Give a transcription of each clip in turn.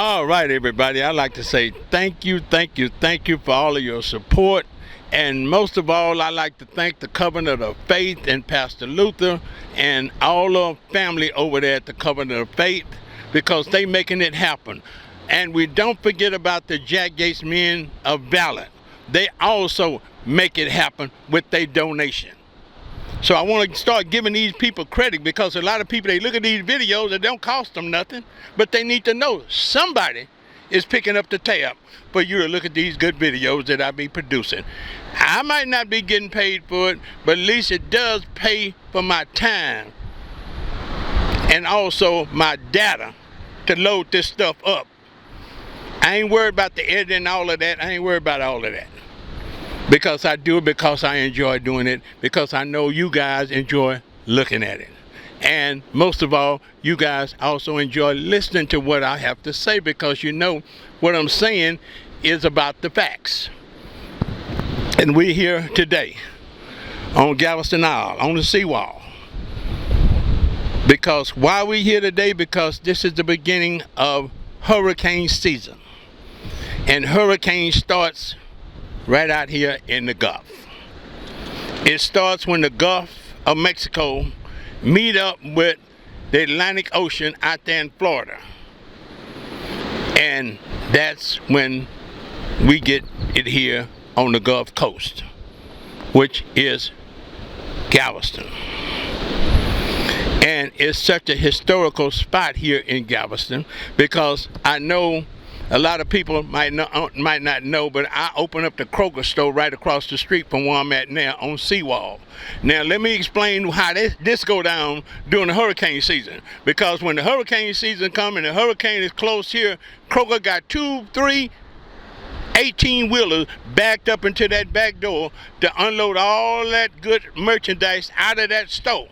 All right, everybody. I'd like to say thank you, thank you, thank you for all of your support. And most of all, I'd like to thank the Covenant of Faith and Pastor Luther and all of family over there at the Covenant of Faith, because they making it happen. And we don't forget about the Jack Gates Men of Valor. They also make it happen with their donation. So I want to start giving these people credit, because a lot of people, they look at these videos that don't cost them nothing, but they need to know somebody is picking up the tab for you to look at these good videos that I be producing. I might not be getting paid for it, but at least it does pay for my time and also my data to load this stuff up. I ain't worried about the editing and all of that. I ain't worried about all of that, because I do it because I enjoy doing it, because I know you guys enjoy looking at it. And most of all, you guys also enjoy listening to what I have to say, because you know what I'm saying is about the facts. And we're here today on Galveston Isle, on the seawall. Because why we here today? Because this is the beginning of hurricane season. And hurricane starts right out here in the Gulf. It starts when the Gulf of Mexico meet up with the Atlantic Ocean out there in Florida. And that's when we get it here on the Gulf Coast, which is Galveston. And it's such a historical spot here in Galveston, because I know a lot of people might not know, but I opened up the Kroger store right across the street from where I'm at now on Seawall. Now let me explain how this go down during the hurricane season. Because when the hurricane season comes and the hurricane is close here, Kroger got 2, 3, 18-wheelers backed up into that back door to unload all that good merchandise out of that store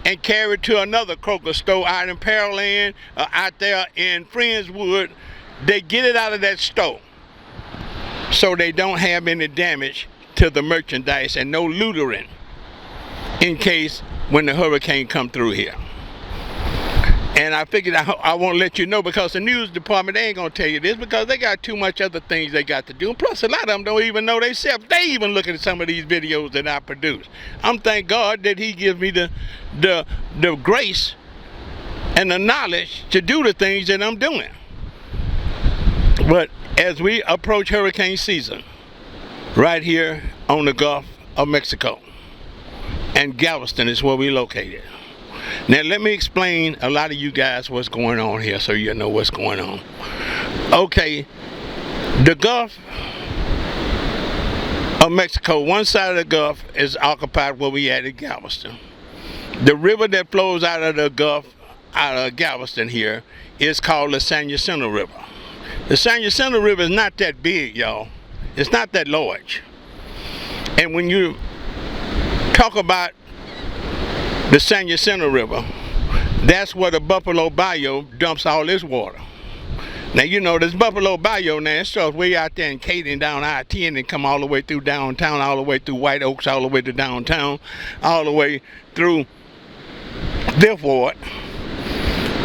and carry it to another Kroger store out in Pearland, out there in Friendswood. They get it out of that store so they don't have any damage to the merchandise and no loitering in case when the hurricane come through here. And I figured I won't let you know, because the news department, they ain't gonna tell you this, because they got too much other things they got to do. And plus a lot of them don't even know themselves. They even looking at some of these videos that I produce. I'm thank God that he gives me the grace and the knowledge to do the things that I'm doing. But as we approach hurricane season, right here on the Gulf of Mexico, and Galveston is where we located. Now let me explain a lot of you guys what's going on here, so you know what's going on. Okay, the Gulf of Mexico, one side of the Gulf is occupied where we at in Galveston. The river that flows out of the Gulf, out of Galveston here, is called the San Jacinto River. The San Jacinto River is not that big, y'all. It's not that large. And when you talk about the San Jacinto River, that's where the Buffalo Bayou dumps all its water. Now you know this Buffalo Bayou now, it starts way out there in Katy and down I-10 and come all the way through downtown, all the way through White Oaks, all the way to downtown, all the way through Dearborn,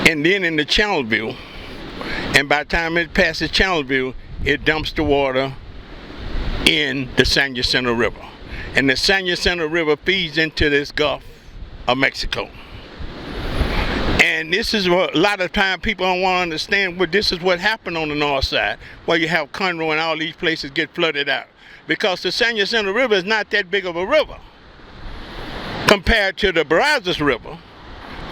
and then into Channelview. And by the time it passes Channelview, it dumps the water in the San Jacinto River. And the San Jacinto River feeds into this Gulf of Mexico. And this is what a lot of time people don't want to understand. But this is what happened on the north side, where you have Conroe and all these places get flooded out. Because the San Jacinto River is not that big of a river compared to the Brazos River,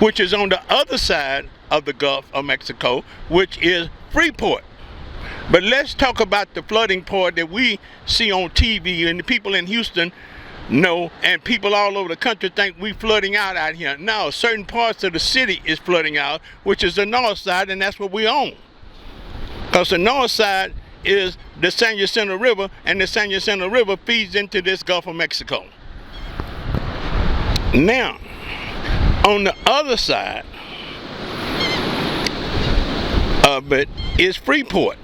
which is on the other side of the Gulf of Mexico, which is Freeport. But let's talk about the flooding part that we see on TV, and the people in Houston know, and people all over the country think we flooding out here. No, certain parts of the city is flooding out, which is the north side, and that's what we own. Because the north side is the San Jacinto River, and the San Jacinto River feeds into this Gulf of Mexico. Now, on the other side of it is Freeport.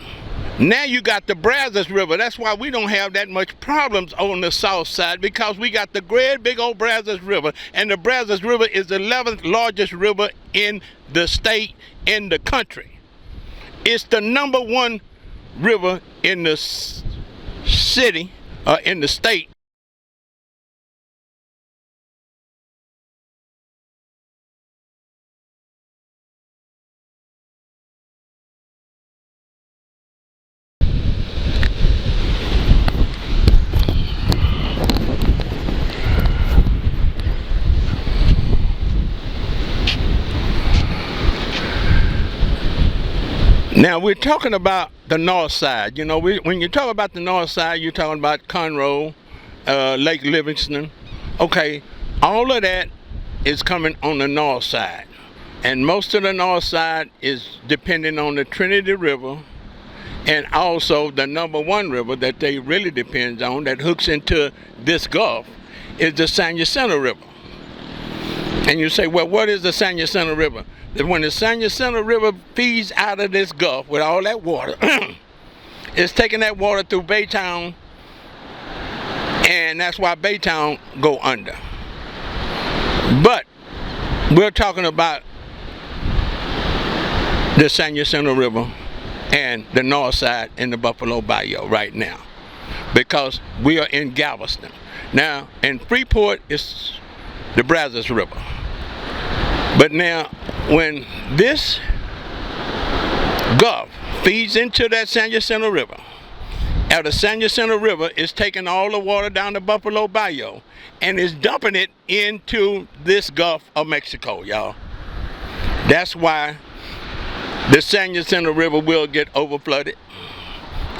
Now you got the Brazos River. That's why we don't have that much problems on the south side, because we got the great big old Brazos River, and the Brazos River is the 11th largest river in the state, in the country. It's the number one river in the city, in the state. Now we're talking about the north side. You know, when you talk about the north side, you're talking about Conroe, Lake Livingston. Okay, all of that is coming on the north side. And most of the north side is depending on the Trinity River, and also the number one river that they really depends on that hooks into this Gulf is the San Jacinto River. And you say, well, what is the San Jacinto River? When the San Jacinto River feeds out of this Gulf with all that water, it's taking that water through Baytown, and that's why Baytown go under. But we're talking about the San Jacinto River and the north side in the Buffalo Bayou right now, because we are in Galveston. Now, in Freeport, it's the Brazos River. But now, when this Gulf feeds into that San Jacinto River, and the San Jacinto River is taking all the water down the Buffalo Bayou and is dumping it into this Gulf of Mexico, y'all. That's why the San Jacinto River will get overflooded.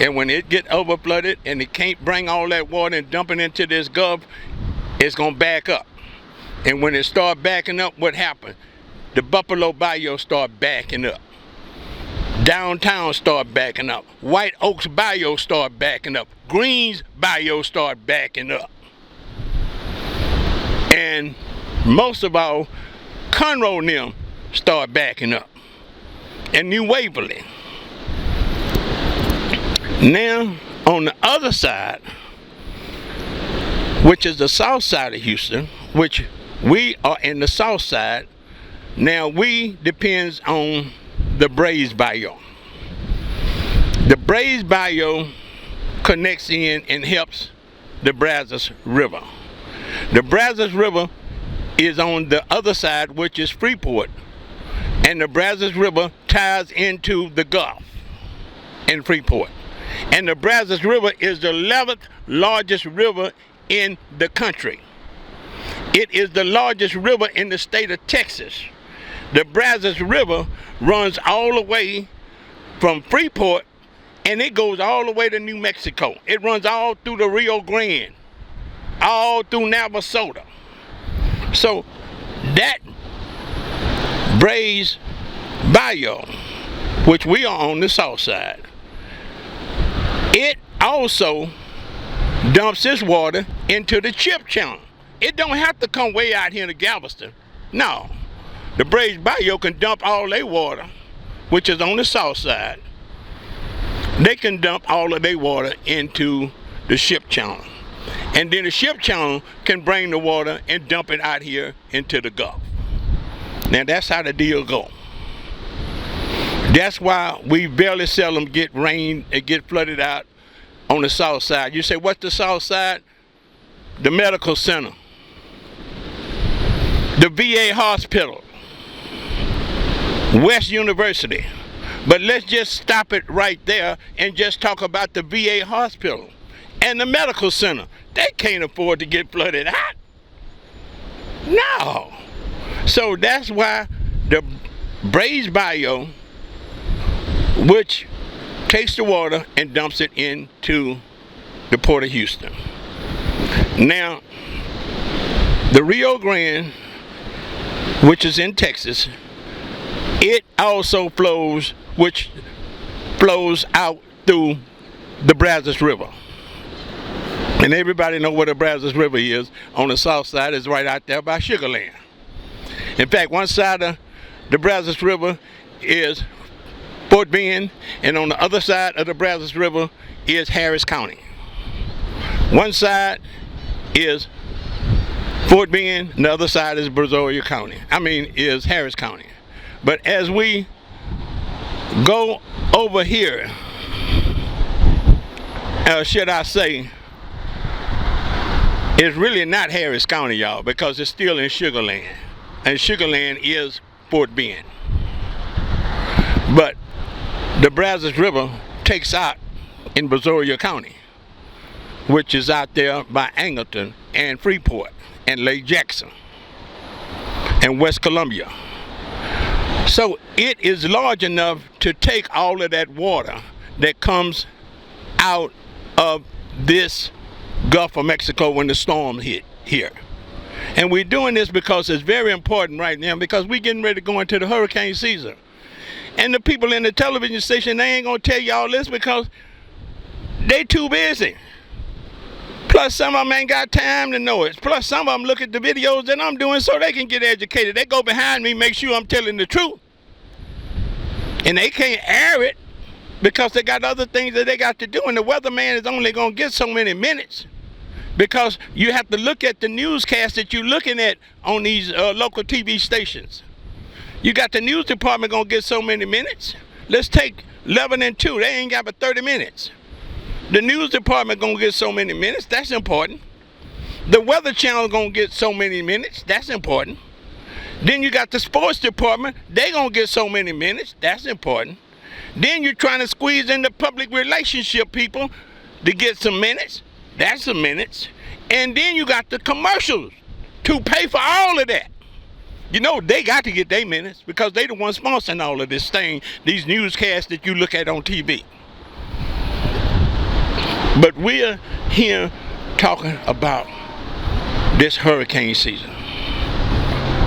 And when it get overflooded and it can't bring all that water and dump it into this Gulf, it's gonna back up. And when it start backing up, what happened? The Buffalo Bayou start backing up. Downtown start backing up. White Oaks Bayou start backing up. Greens Bayou start backing up. And most of all, Conroe and them start backing up. And New Waverly. Now, on the other side, which is the south side of Houston, which we are in the south side. Now we depends on the Brays Bayou. The Brays Bayou connects in and helps the Brazos River. The Brazos River is on the other side, which is Freeport, and the Brazos River ties into the Gulf in Freeport. And the Brazos River is the 11th largest river in the country. It is the largest river in the state of Texas. The Brazos River runs all the way from Freeport, and it goes all the way to New Mexico. It runs all through the Rio Grande, all through Navasota. So that Brays Bayou, which we are on the south side, it also dumps its water into the Chip Channel. It don't have to come way out here to Galveston. No. The Brays Bayou can dump all their water, which is on the south side. They can dump all of their water into the Ship Channel. And then the Ship Channel can bring the water and dump it out here into the Gulf. Now that's how the deal go. That's why we barely seldom get rain and get flooded out on the south side. You say, what's the south side? The medical center, the VA hospital, West University. But let's just stop it right there and just talk about the VA hospital and the medical center. They can't afford to get flooded out. No. So that's why the Brays Bayou, which takes the water and dumps it into the Port of Houston. Now, the Rio Grande, which is in Texas, it also flows out through the Brazos River. And everybody know where the Brazos River is. On the south side is right out there by Sugar Land. In fact, one side of the Brazos River is Fort Bend, and on the other side of the Brazos River is Harris County. One side is Fort Bend, and the other side is Brazoria County. Is Harris County. But as we go over here, should I say, it's really not Harris County, y'all, because it's still in Sugar Land. And Sugar Land is Fort Bend. But the Brazos River takes out in Brazoria County, which is out there by Angleton and Freeport and Lake Jackson and West Columbia. So it is large enough to take all of that water that comes out of this Gulf of Mexico when the storm hit here. And we're doing this because it's very important right now, because we're getting ready to go into the hurricane season. And the people in the television station, they ain't gonna tell y'all this because they too busy. Plus some of them ain't got time to know it. Plus some of them look at the videos that I'm doing so they can get educated. They go behind me, make sure I'm telling the truth. And they can't air it because they got other things that they got to do, and the weatherman is only going to get so many minutes, because you have to look at the newscast that you're looking at on these local TV stations. You got the news department going to get so many minutes. Let's take 11 and 2. They ain't got but 30 minutes. The news department going to get so many minutes. That's important. The Weather Channel going to get so many minutes. That's important. Then you got the sports department. They going to get so many minutes. That's important. Then you're trying to squeeze in the public relationship people to get some minutes. That's some minutes. And then you got the commercials to pay for all of that. You know, they got to get their minutes because they the ones sponsoring all of this thing, these newscasts that you look at on TV. But we're here talking about this hurricane season.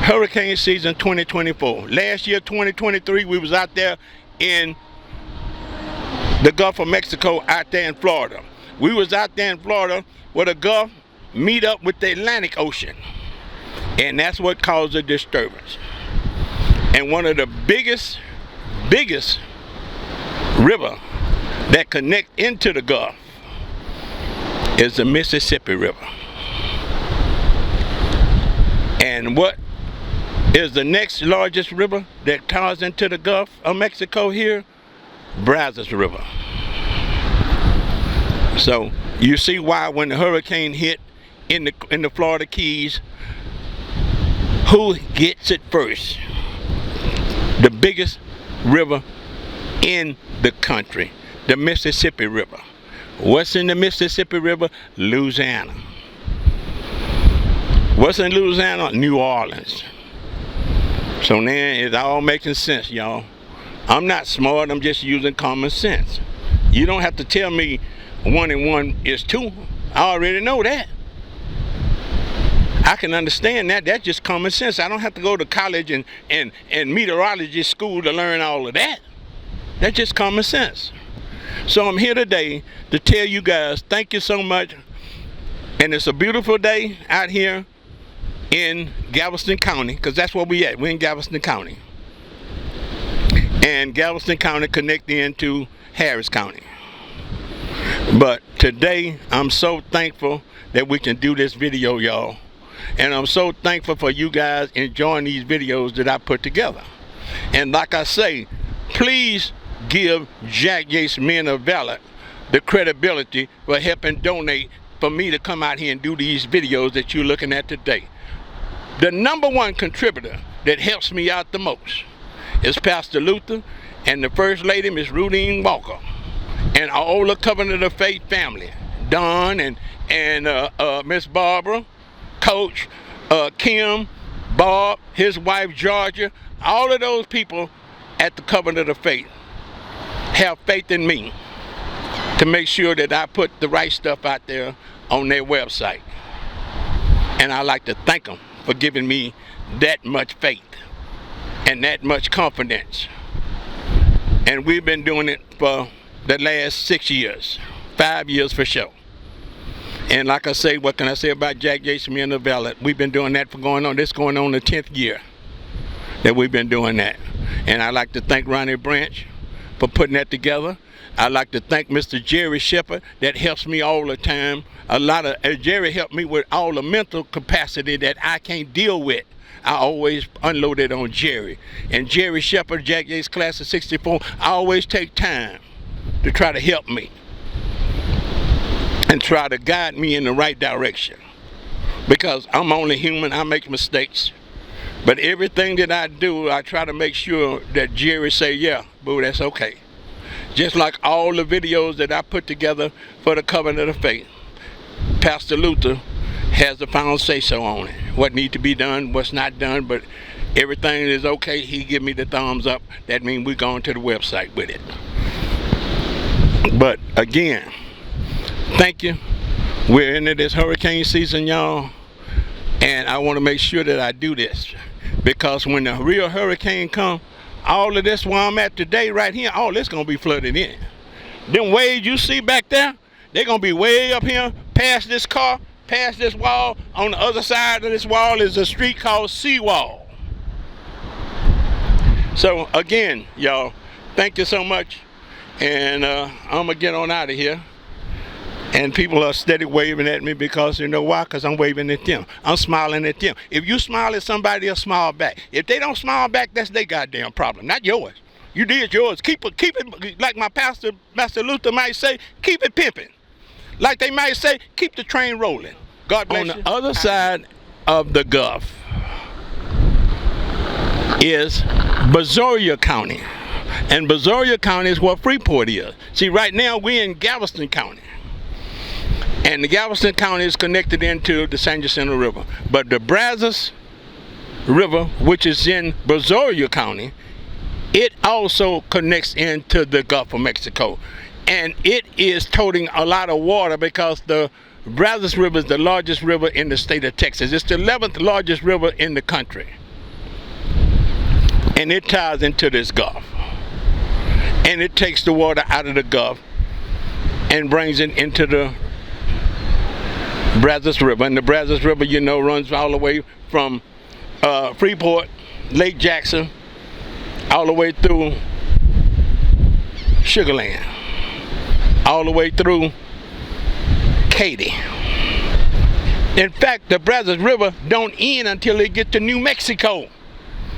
Hurricane season 2024. Last year, 2023, we was out there in the Gulf of Mexico, out there in Florida. We was out there in Florida where the Gulf meet up with the Atlantic Ocean. And that's what caused the disturbance. And one of the biggest river that connect into the Gulf is the Mississippi River. And what is the next largest river that ties into the Gulf of Mexico here? Brazos River. So you see why when the hurricane hit in the Florida Keys, who gets it first? The biggest river in the country, the Mississippi River. What's in the Mississippi River? Louisiana. What's in Louisiana? New Orleans. So now it's all making sense, y'all. I'm not smart, I'm just using common sense. You don't have to tell me 1 and 1 is 2. I already know that. I can understand that. That's just common sense. I don't have to go to college and meteorology school to learn all of that. That's just common sense. So I'm here today to tell you guys thank you so much. And it's a beautiful day out here in Galveston County, because that's where we at. We're in Galveston County. And Galveston County connecting into Harris County. But today I'm so thankful that we can do this video, y'all. And I'm so thankful for you guys enjoying these videos that I put together. And like I say, please give Jack Yates Men of Valor the credibility for helping donate for me to come out here and do these videos that you're looking at today. The #1 contributor that helps me out the most is Pastor Luther and the First Lady, Miss Rudine Walker, and all the Covenant of Faith family, Don and Miss Barbara, Coach Kim, Bob, his wife Georgia, all of those people at the Covenant of Faith have faith in me to make sure that I put the right stuff out there on their website. And I like to thank them for giving me that much faith and that much confidence. And we've been doing it for the last 6 years, 5 years for sure. And like I say, what can I say about Jack Yates Men of Valor? We've been doing that for going on the 10th year that we've been doing that. And I'd like to thank Ronnie Branch for putting that together. I'd like to thank Mr. Jerry Shepard that helps me all the time. Jerry helped me with all the mental capacity that I can't deal with. I always unload it on Jerry. And Jerry Shepard, Jack Yates class of 64, I always take time to try to help me and try to guide me in the right direction. Because I'm only human, I make mistakes. But everything that I do, I try to make sure that Jerry say, yeah, boo, that's okay. Just like all the videos that I put together for the Covenant of Faith, Pastor Luther has the final say-so on it. What needs to be done, what's not done, but everything is okay. He give me the thumbs up. That means we're going to the website with it. But again, thank you. We're into this hurricane season, y'all. And I want to make sure that I do this. Because when the real hurricane comes, all of this where I'm at today right here, all this going to be flooded in. Them waves you see back there, they're going to be way up here, past this car, past this wall. On the other side of this wall is a street called Seawall. So again, y'all, thank you so much. And I'm going to get on out of here. And people are steady waving at me because you know why? Because I'm waving at them. I'm smiling at them. If you smile at somebody, they'll smile back. If they don't smile back, that's their goddamn problem, not yours. You did yours. Keep it, like my pastor, Master Luther might say, keep it pimping. Like they might say, keep the train rolling. God bless you. On the other side of the Gulf is Brazoria County. And Brazoria County is where Freeport is. See, right now we're in Galveston County. And the Galveston County is connected into the San Jacinto River. But the Brazos River, which is in Brazoria County, it also connects into the Gulf of Mexico. And it is toting a lot of water because the Brazos River is the largest river in the state of Texas. It's the 11th largest river in the country. And it ties into this Gulf. And it takes the water out of the Gulf and brings it into the Brazos River. And the Brazos River, you know, runs all the way from Freeport, Lake Jackson, all the way through Sugar Land, all the way through Katy. In fact, the Brazos River don't end until it gets to New Mexico.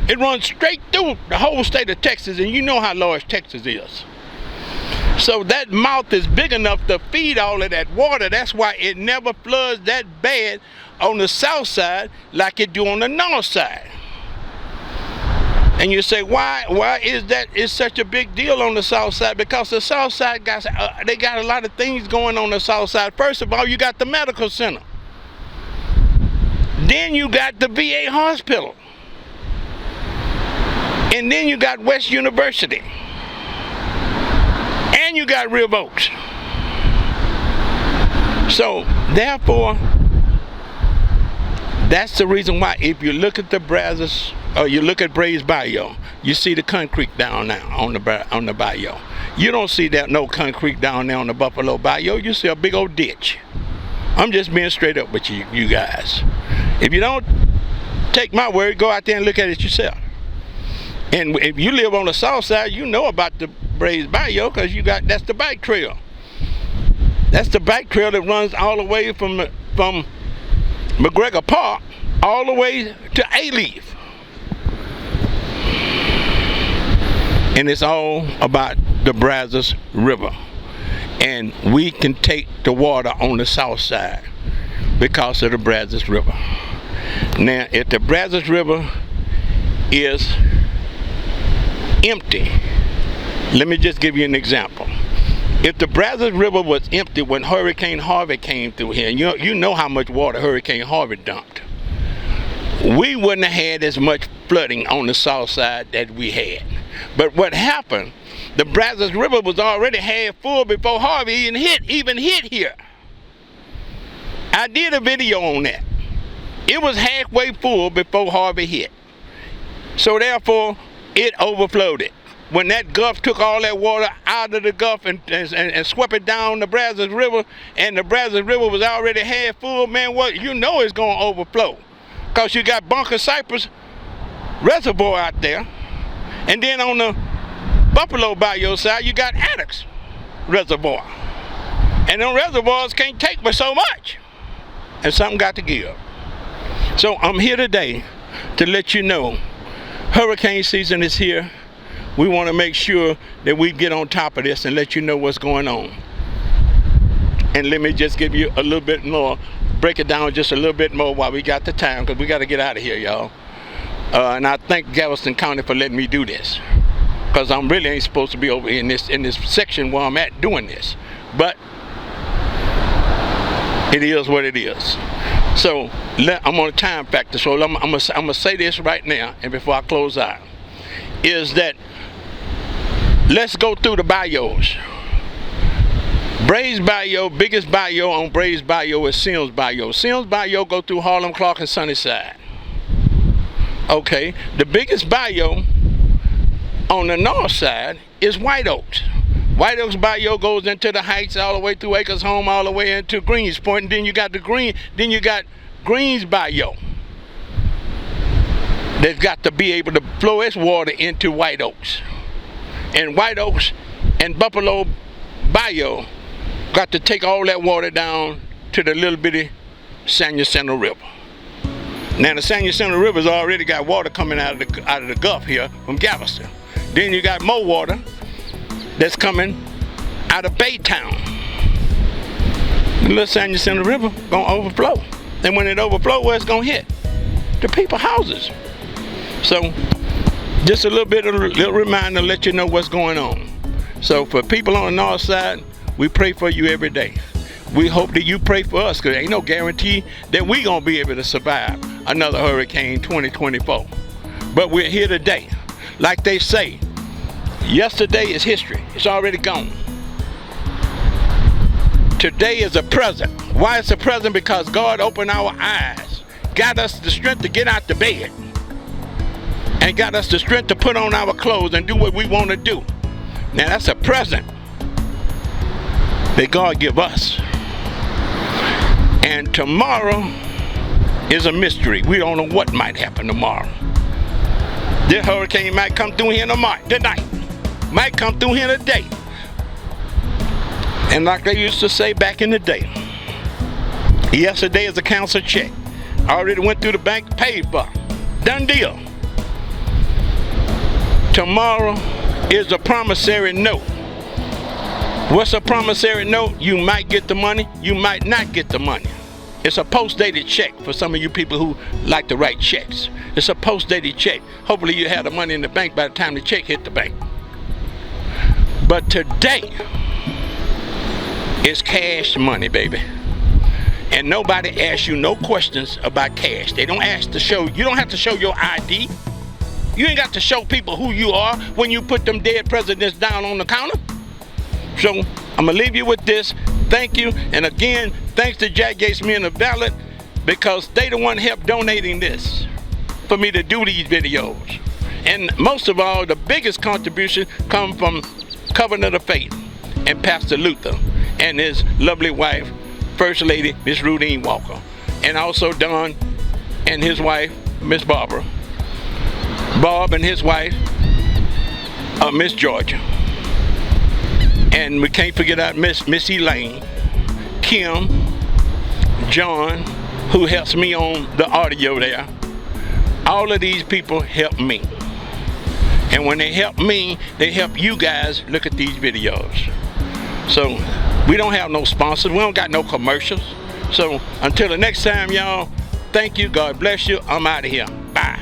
It runs straight through the whole state of Texas, and you know how large Texas is. So that mouth is big enough to feed all of that water. That's why it never floods that bad on the south side like it do on the north side. And you say, why is that? It's such a big deal on the south side? Because the south side got they got a lot of things going on the south side. First of all, you got the medical center. Then you got the VA hospital. And then you got West University. And you got Real Oaks. So, therefore, that's the reason why if you look at the Brazos, or you look at Brays Bayou, you see the concrete down there on the bayou. You don't see that no concrete down there on the Buffalo Bayou. You see a big old ditch. I'm just being straight up with you guys. If you don't take my word, go out there and look at it yourself. And if you live on the south side, you know about the Brays Bayou because that's the bike trail. That's the bike trail that runs all the way from McGregor Park all the way to Alief. And it's all about the Brazos River. And we can take the water on the south side because of the Brazos River. Now, if the Brazos River is empty, let me just give you an example. If the Brazos River was empty when Hurricane Harvey came through here, and you know how much water Hurricane Harvey dumped, we wouldn't have had as much flooding on the south side that we had. But what happened, the Brazos River was already half full before Harvey even hit here. I did a video on that. It was halfway full before Harvey hit. So therefore, it overflowed it. When that Gulf took all that water out of the Gulf and swept it down the Brazos River, and the Brazos River was already half full, man, what you know it's going to overflow. Because you got Bunker Cypress Reservoir out there. And then on the Buffalo Bayou side, you got Addicks Reservoir. And them reservoirs can't take but so much. And something got to give. So I'm here today to let you know hurricane season is here. We want to make sure that we get on top of this and let you know what's going on. And let me just give you a little bit more, break it down just a little bit more while we got the time, because we got to get out of here, y'all. And I thank Galveston County for letting me do this, because I'm really ain't supposed to be over in this section where I'm at doing this. But it is what it is. So I'm on a time factor, so I'm gonna say this right now, and before I close out, is that let's go through the bayous. Brays Bayou, biggest bayou on Brays Bayou is Sims Bayou. Sims Bayou go through Harlem, Clark, and Sunnyside. Okay, the biggest bayou on the north side is White Oaks. White Oaks Bayou goes into the Heights all the way through Acres Home, all the way into Greens Point, and then you got Greens Bayou. That's got to be able to flow its water into White Oaks. And White Oaks and Buffalo Bayou got to take all that water down to the little bitty San Jacinto River. Now the San Jacinto River's already got water coming out of the Gulf here from Galveston. Then you got more water that's coming out of Baytown. The little San Jacinto River gonna overflow. And when it overflows, where it's gonna hit? The people's houses. So just a little reminder to let you know what's going on. So for people on the north side, we pray for you every day. We hope that you pray for us, because there ain't no guarantee that we gonna be able to survive another hurricane 2024. But we're here today. Like they say, yesterday is history. It's already gone. Today is a present. Why it's a present? Because God opened our eyes, got us the strength to get out the bed, and got us the strength to put on our clothes and do what we want to do. Now that's a present that God give us. And tomorrow is a mystery. We don't know what might happen tomorrow. This hurricane might come through here tonight. Might come through here today. And like they used to say back in the day, yesterday is a council check. I already went through the bank, paid for. Done deal. Tomorrow is a promissory note. What's a promissory note? You might get the money, you might not get the money. It's a post-dated check for some of you people who like to write checks. It's a post-dated check. Hopefully you have the money in the bank by the time the check hit the bank. But today is cash money, baby. And nobody asks you no questions about cash. They don't ask to show, you don't have to show your ID. You ain't got to show people who you are when you put them dead presidents down on the counter. So I'm gonna leave you with this. Thank you. And again, thanks to Jack Gates, me and the Ballot, because they the one helped donating this for me to do these videos. And most of all, the biggest contribution come from Covenant of Faith and Pastor Luther and his lovely wife, First Lady, Miss Rudine Walker. And also Don and his wife, Miss Barbara. Bob and his wife, Miss Georgia. And we can't forget out Miss Elaine, Kim, John, who helps me on the audio there. All of these people help me. And when they help me, they help you guys look at these videos. So we don't have no sponsors. We don't got no commercials. So until the next time, y'all, thank you. God bless you. I'm out of here. Bye.